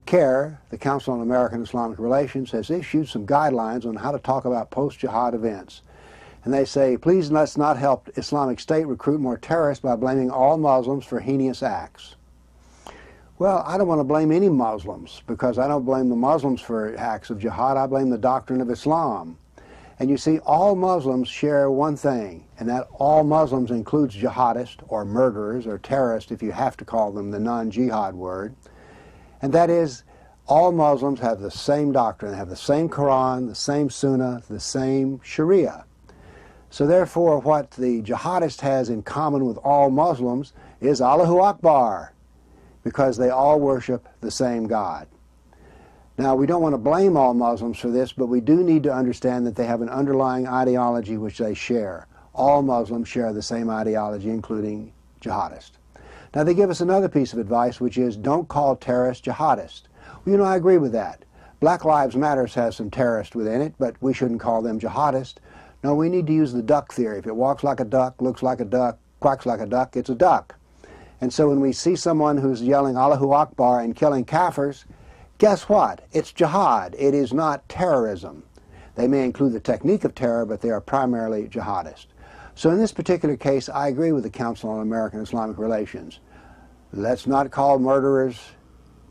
CARE, the Council on American Islamic Relations, has issued some guidelines on how to talk about post-jihad events. And they say, please let's not help Islamic State recruit more terrorists by blaming all Muslims for heinous acts. Well, I don't want to blame any Muslims, because I don't blame the Muslims for acts of jihad. I blame the doctrine of Islam. And you see, all Muslims share one thing, and that all Muslims includes jihadists, or murderers, or terrorists, if you have to call them the non-jihad word. And that is, all Muslims have the same doctrine, have the same Quran, the same Sunnah, the same Sharia. So therefore, what the jihadist has in common with all Muslims is Allahu Akbar, because they all worship the same God. Now, we don't want to blame all Muslims for this, but we do need to understand that they have an underlying ideology which they share. All Muslims share the same ideology, including jihadists. Now, they give us another piece of advice, which is don't call terrorists jihadists. Well, you know, I agree with that. Black Lives Matter has some terrorists within it, but we shouldn't call them jihadists. No, we need to use the duck theory. If it walks like a duck, looks like a duck, quacks like a duck, it's a duck. And so when we see someone who's yelling Allahu Akbar and killing kafirs, guess what? It's jihad. It is not terrorism. They may include the technique of terror, but they are primarily jihadists. So in this particular case, I agree with the Council on American Islamic Relations. Let's not call murderers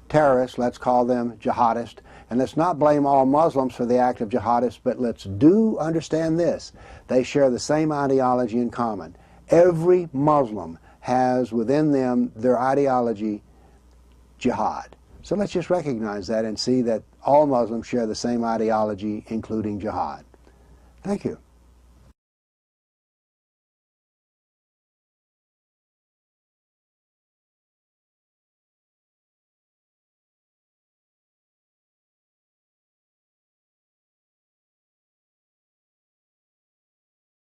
terrorists, let's call them jihadists. And let's not blame all Muslims for the act of jihadists, but let's do understand this. They share the same ideology in common. Every Muslim has within them their ideology, jihad. So let's just recognize that and see that all Muslims share the same ideology, including jihad. Thank you.